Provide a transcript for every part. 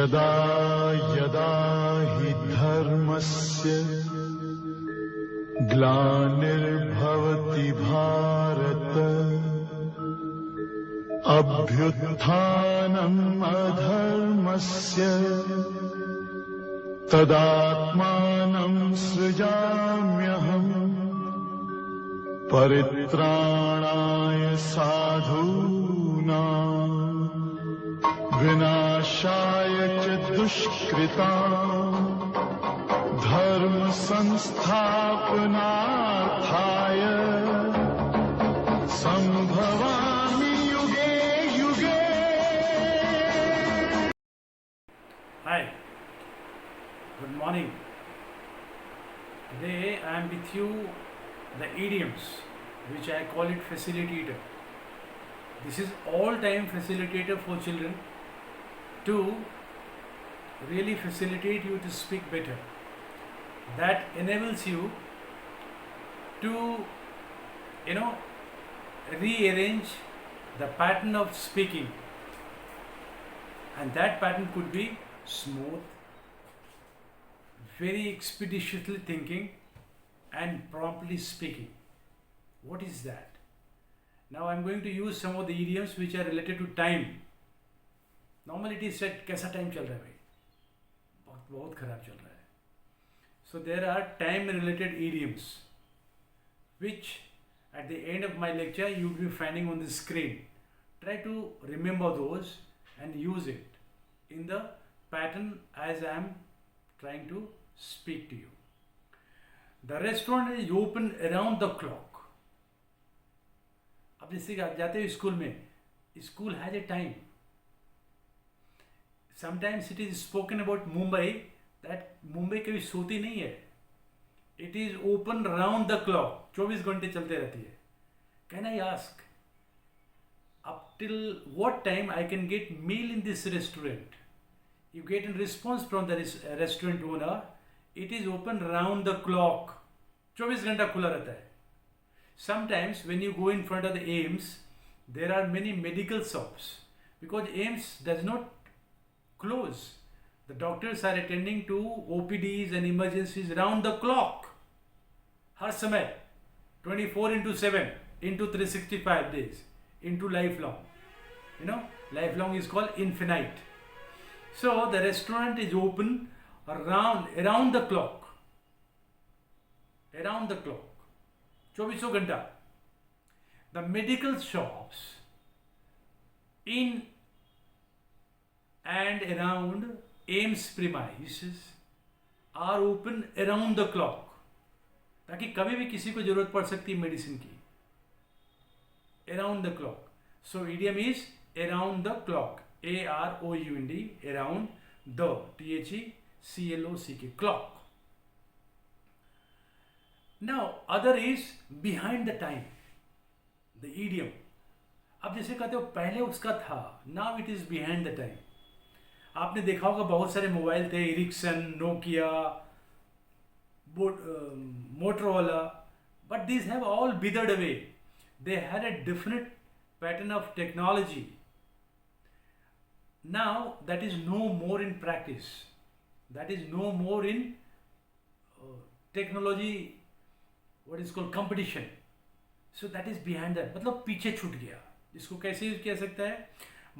यदा यदा हि धर्मस्य ग्लानिर्भवति भारत अभ्युत्थानम् अधर्मस्य तदात्मानं सृजाम्यहम् परित्राणाय साधूनां विनाशाय च दुष्कृतां धर्म संस्थापनार्थाय संभवामि युगे युगे. Hi, good morning. Today I am with you the idioms, which I call it facilitator. This is all-time facilitator for children to really facilitate you to speak better. That enables you to, rearrange the pattern of speaking, and that pattern could be smooth, very expeditiously thinking, and promptly speaking. What is that? Now I am going to use some of the idioms which are related to time. Normally it is said, कैसा time चल रहा है भाई? बहुत खराब चल रहा है. So there are time related idioms which at the end of my lecture you will be finding on the screen. Try to remember those and use it in the pattern as I am trying to speak to you. The restaurant is open around the clock. अब जैसे कि आप जाते हो school में, school has a time. Sometimes it is spoken about Mumbai that Mumbai कभी सोती नहीं है. It is open round the clock. 24 घंटे चलते रहती है. Can I ask, up till what time I can get meal in this restaurant? You get a response from the restaurant owner. It is open round the clock. 24 घंटा खुला रहता है. Sometimes when you go in front of the AIIMS, there are many medical shops because AIIMS does not close. The doctors are attending to OPDs and emergencies round the clock. हर समय 24/7 into 365 days into lifelong. Lifelong is called infinite. So the restaurant is open around the clock. Around the clock. 24 घंटा. The medical shops in and around AIIMS premises are open around the clock, ताकि कभी भी किसी को जरूरत पड़ सकती है मेडिसिन की. Around the clock. So idiom is around the clock. AROUND, around the THECLOCK, clock. Now other is behind the time. The idiom. अब जैसे कहते हो पहले उसका था, now it is behind the time. आपने देखा होगा बहुत सारे मोबाइल थे, Ericsson, Nokia, Motorola, but these have all withered away. They had a different pattern of technology. Now that is no more in practice. That is no more in technology, what is called competition. So that is behind that. मतलब पीछे छूट गया. इसको कैसे use किया सकता है?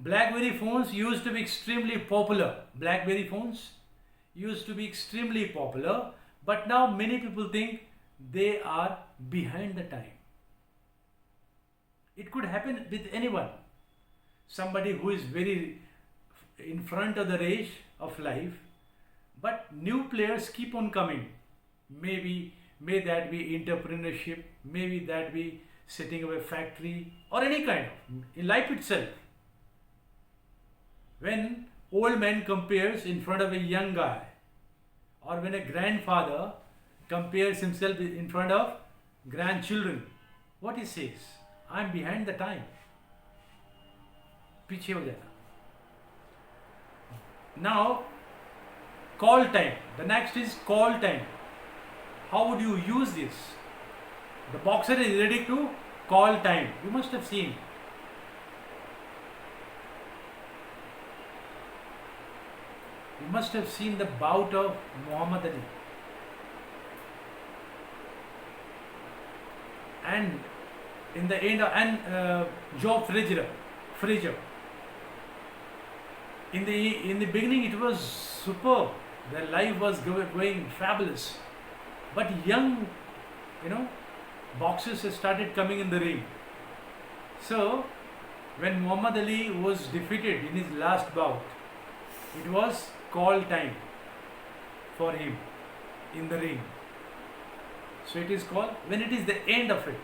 BlackBerry phones used to be extremely popular. BlackBerry phones used to be extremely popular, but now many people think they are behind the time. It could happen with anyone. Somebody who is very in front of the race of life, but new players keep on coming. May that be entrepreneurship, maybe that be setting up a factory or any kind of in life itself. When old man compares in front of a young guy, or when a grandfather compares himself in front of grandchildren, what he says? I am behind the time. पीछे हो जाता. Now call time. The next is call time. How would you use this? The boxer is ready to call time. You must have seen. You must have seen the bout of Muhammad Ali. And in the end, Joe Frazier. In the beginning, it was superb. Their life was going fabulous. But young, boxers started coming in the ring. So, when Muhammad Ali was defeated in his last bout, it was call time for him in the ring. So it is called, when it is the end of it,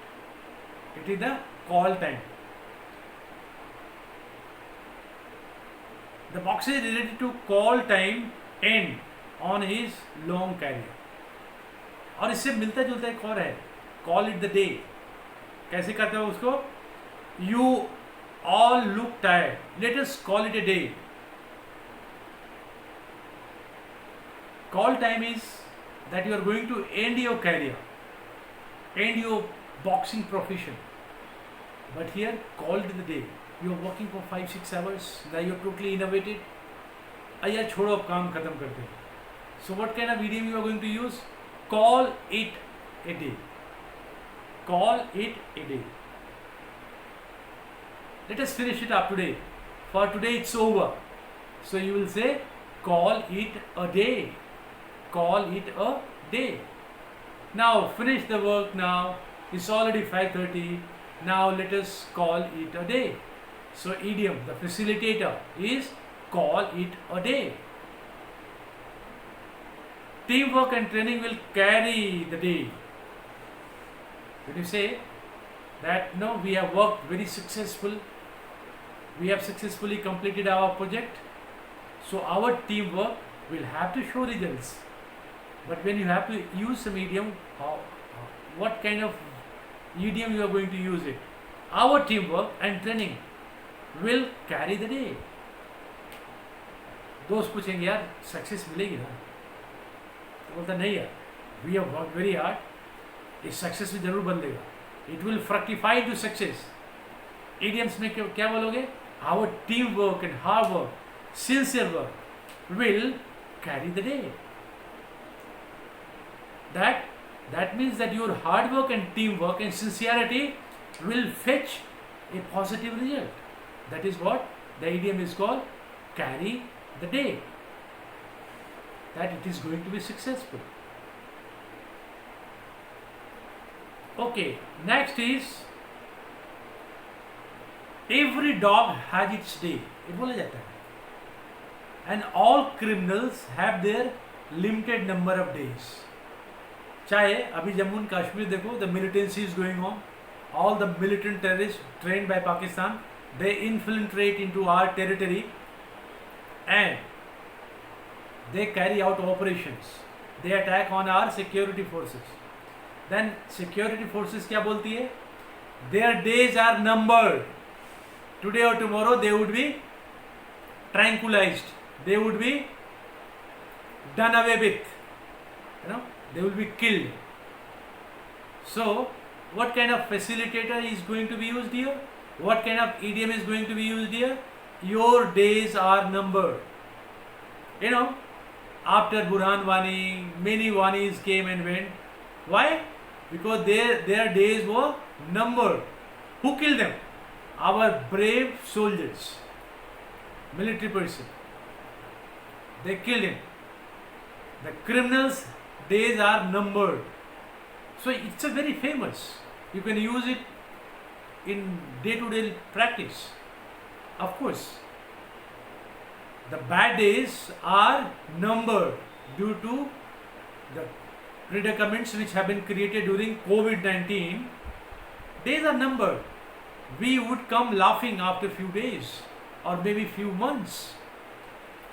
it is the call time. The boxer is related to call time end on his long career. और इससे मिलता जुलता एक और है, call it the day. कैसे करते हो उसको? You all look tired. Let us call it a day. Call time is that you are going to end your career, end your boxing profession. But here, call it the day. You are working for 5-6 hours. Now you are totally innovated. यार छोड़ो अब काम खत्म करते हैं. So what kind of idiom you are going to use? Call it a day. Call it a day. Let us finish it up today. For today it's over. So you will say, call it a day. Call it a day. Now finish the work now. It's already 5:30. Now let us call it a day. So idiom, the facilitator is call it a day. Teamwork and training will carry the day. When you say that no, we have worked very successful, we have successfully completed our project, so our teamwork will have to show results. But when you have to use some idiom, what kind of idiom you are going to use it? Our teamwork and training will carry the day. दोस्त पूछेंगे यार success मिलेगी ना, तो बोलता नहीं यार, we have work very hard, इस सक्सेस में जरूर बदलेगा, it will fructify to success. Idioms में क्या बोलोगे? Our team work and hard work, sincere work will carry the day. That means that your hard work and teamwork and sincerity will fetch a positive result. That is what the idiom is called, carry the day. That it is going to be successful. Okay, next is every dog has its day. ये बोला जाता है. And all criminals have their limited number of days. चाहे अभी Jammu and Kashmir देखो, the militancy is going on, all the militant terrorist trained by Pakistan, they infiltrate into our territory and they carry out operations, they attack on our security forces. Then security forces क्या बोलती है? Their days are numbered. Today और tomorrow they would be tranquilized, they would be done away with, they will be killed. So what kind of facilitator is going to be used here? What kind of idiom is going to be used here? Your days are numbered. After Burhan Wani, many Wanis came and went. Why? Because their days were numbered. Who killed them? Our brave soldiers, military person. They killed him. The criminals' days are numbered. So it's a very famous. You can use it in day-to-day practice. Of course, the bad days are numbered due to the predicaments which have been created during COVID-19. Days are numbered. We would come laughing after few days or maybe few months.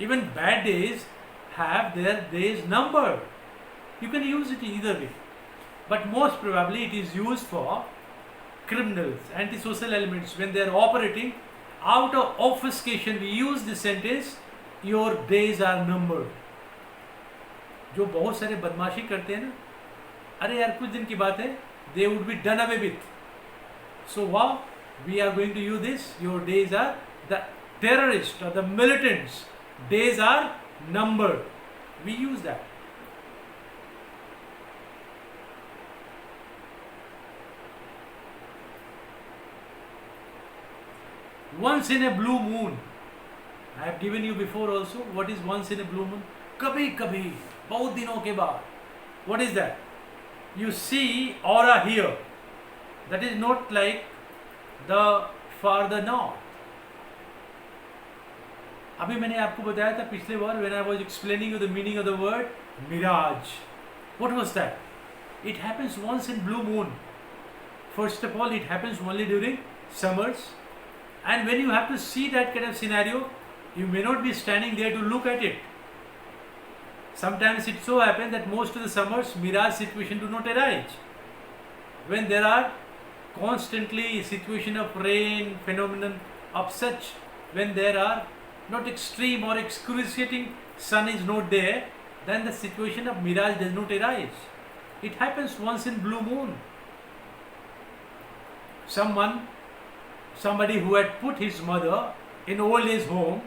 Even bad days have their days numbered. You can use it either way, but most probably it is used for criminals, antisocial elements, when they are operating out of obfuscation. We use this sentence, your days are numbered. जो बहुत सारे बदमाशी करते हैं ना, अरे यार कुछ दिन की बात है, they would be done away with. So wow, we are going to use this, your days are, the terrorists or the militants' days are number. We use that. Once in a blue moon. I have given you before also. What is once in a blue moon? कभी कभी, बहुत दिनों के बाद. What is that? You see aura here. That is not like the farther north. अभी मैंने आपको बताया था पिछले बार when I was explaining you the meaning of the word mirage. What was that? It happens once in blue moon. First of all, it happens only during summers. And when you have to see that kind of scenario, you may not be standing there to look at it. Sometimes it so happens that most of the summers mirage situation do not arise. When there are constantly situation of rain, phenomenon of such, when there are not extreme or excruciating sun is not there, then the situation of mirage does not arise. It happens once in blue moon. Somebody who had put his mother in old age home,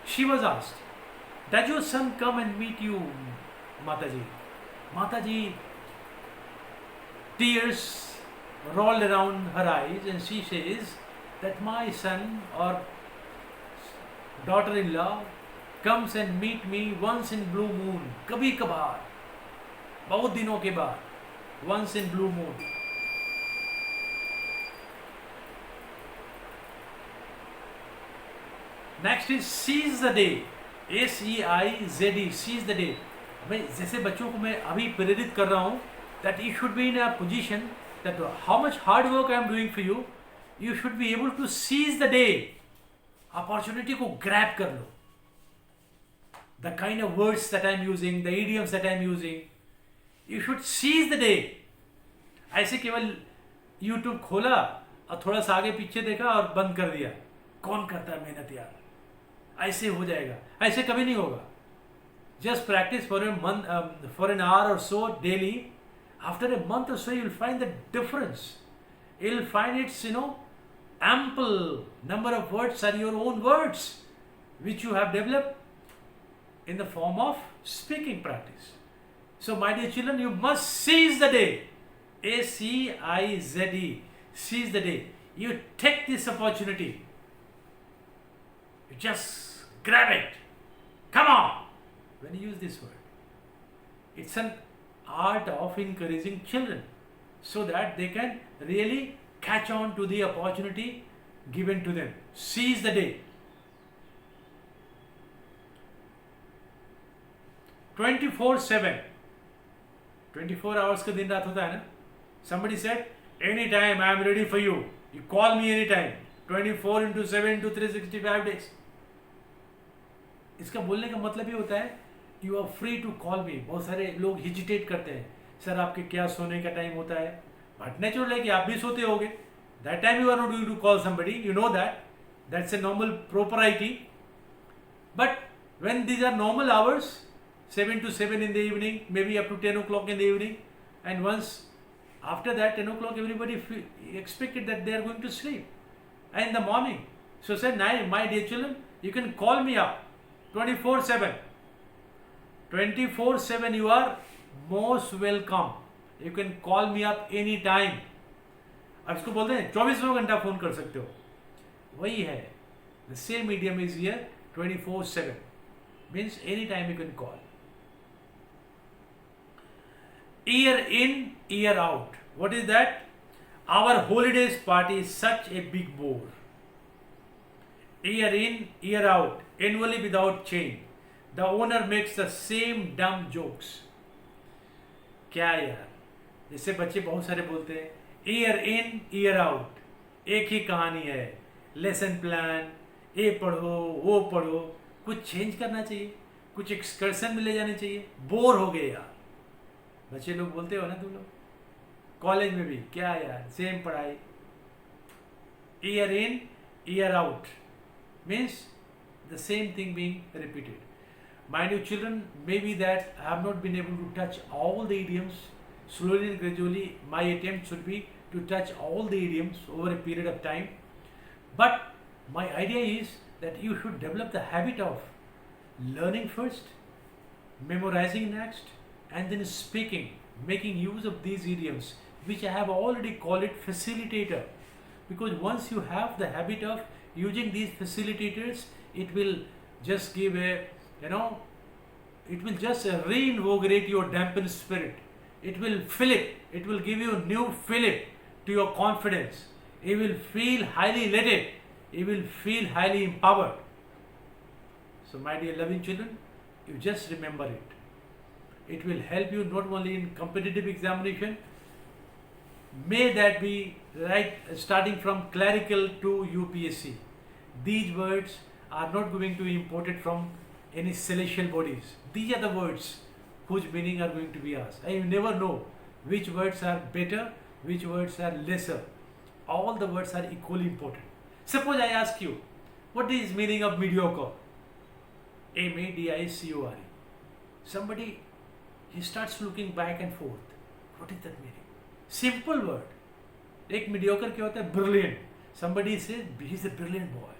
she was asked, does your son come and meet you, Mataji? Mataji, tears rolled around her eyes and she says that my son or daughter-in-law comes and meet me once in blue moon, कभी कभार, बहुत दिनों के बाद, once in blue moon. Next is seize the day. SEIZE, seize the day. मैं जैसे बच्चों को मैं अभी प्रेरित कर रहा हूँ that you should be in a position that how much hard work I am doing for you, you should be able to seize the day. Opportunity को grab कर लो. The kind of words that I am using, the idioms that I am using, you should seize the day. ऐसे केवल YouTube खोला और थोड़ा सा आगे पीछे देखा और बंद कर दिया. कौन करता है मेहनत यार? ऐसे हो जाएगा. ऐसे कभी नहीं होगा. Just practice for a month, for an hour or so daily. After a month or so, you will find the difference. You will find its, ample number of words are your own words, which you have developed in the form of speaking practice. So, my dear children, you must seize the day. SEIZE, seize the day. You take this opportunity. You just grab it. Come on. When you use this word, it's an art of encouraging children so that they can really catch on to the opportunity given to them. Seize the day. 24/7. 24 hours का दिन रात होता है ना. Somebody said, anytime I am ready for you. You call me anytime. 24 into 7 into 365 days. इसका बोलने का मतलब ये होता है you are free to call me. बहुत सारे लोग हिजिटेट करते हैं, सर आपके क्या सोने का टाइम होता है. बट नेचुरल है कि आप भी सोते होगे. That time you are not going to call somebody, you know that. That's a normal propriety. But when these are normal hours, 7 to 7 in the evening, maybe up to 10 o'clock in the evening, and once after that 10 o'clock everybody expected that they are going to sleep, and in the morning, so said, my dear children, you can call me up 24/7. 24/7 you are most welcome. You can call me up any time. अब इसको बोलते हैं 24 घंटा phone कर सकते हो. वही है. The same medium is here. 24/7 means any time you can call. Year in, year out. What is that? Our holidays party is such a big bore. Year in, year out, annually without change. The owner makes the same dumb jokes. क्या यार, जैसे बच्चे बहुत सारे बोलते हैं year in year out, एक ही कहानी है. लेसन प्लान, ये पढ़ो वो पढ़ो. कुछ चेंज करना चाहिए, कुछ एक्सकर्सन में ले जाने चाहिए. बोर हो गए यार. बच्चे लोग बोलते हो ना तुम लोग. कॉलेज में भी क्या यार, सेम पढ़ाई. Year in year out means the same thing being repeated. My dear children, maybe that I have not been able to touch all the idioms. Slowly and gradually, my attempt should be to touch all the idioms over a period of time. But my idea is that you should develop the habit of learning first, memorizing next, and then speaking, making use of these idioms, which I have already called it facilitator. Because once you have the habit of using these facilitators, it will just give a, it will just reinvigorate your dampened spirit. It will fill it. It will give you a new fillip to your confidence. You will feel highly elated. You will feel highly empowered. So my dear loving children, you just remember it. It will help you not only in competitive examination, may that be right starting from clerical to UPSC. These words are not going to be imported from any celestial bodies. These are the words whose meaning are going to be asked. And you never know which words are better, which words are lesser. All the words are equally important. Suppose I ask you, what is meaning of mediocre? M-A-D-I-C-O-R-E. Somebody, he starts looking back and forth. What is that meaning? Simple word. एक mediocre क्या होता है? Brilliant. Somebody says he is a brilliant boy.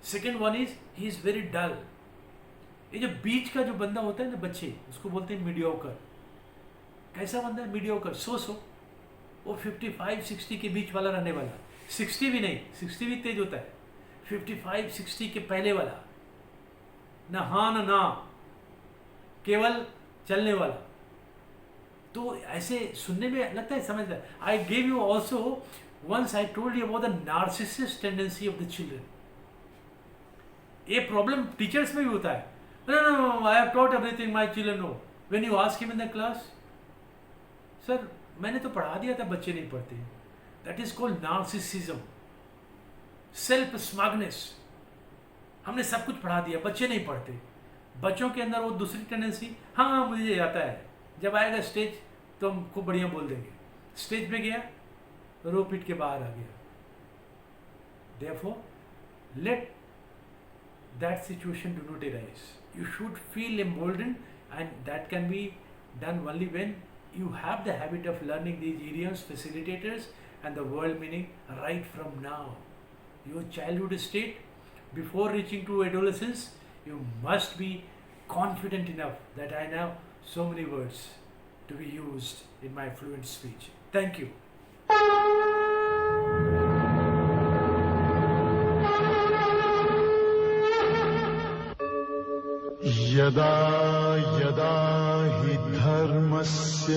Second one is he is very dull. ये जो बीच का जो बंदा होता है ना बच्चे, उसको बोलते हैं mediocre. कैसा बंदा है? Mediocre. So. वो 55-60 के बीच वाला रहने वाला. 60 भी नहीं, 60 भी तेज होता है. 55-60 के पहले वाला. ना हाँ ना ना, केवल चलने वाला. तो ऐसे सुनने में लगता है, समझता है. I gave you also once I told you about the narcissist tendency of the children. ये प्रॉब्लम टीचर्स में भी होता है. No I have taught everything my children no. When you ask him in the class, sir मैंने तो पढ़ा दिया था, बच्चे नहीं पढ़ते. That is called narcissism, self smugness. हमने सब कुछ पढ़ा दिया, बच्चे नहीं पढ़ते. बच्चों के अंदर वो दूसरी टेंडेंसी, हाँ मुझे आता है, जब आएगा स्टेज तो हम खूब बढ़िया बोल देंगे. स्टेज पे गया, रो पीट के बाहर आ गया. Therefore, let that situation do not arise. You should feel emboldened, and that can be done only when you have the habit of learning these idioms, facilitators, and the world meaning right from now. Your childhood state, before reaching to adolescence, you must be confident enough that I know so many words to be used in my fluent speech. Thank you. यदा यदा हि धर्मस्य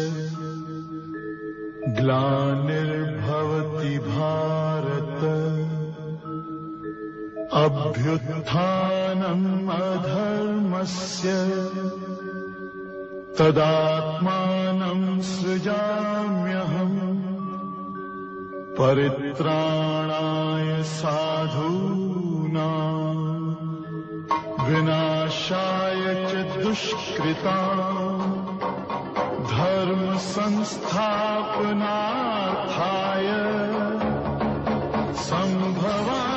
ग्लानिर्भवति भारत अभ्युत्थानम् अधर्मस्य तदात्मानं सृजाम्यहम् परित्राणाय साधूनां विनाशाय च दुष्कृतां धर्म संस्थापनार्थाय संभवामि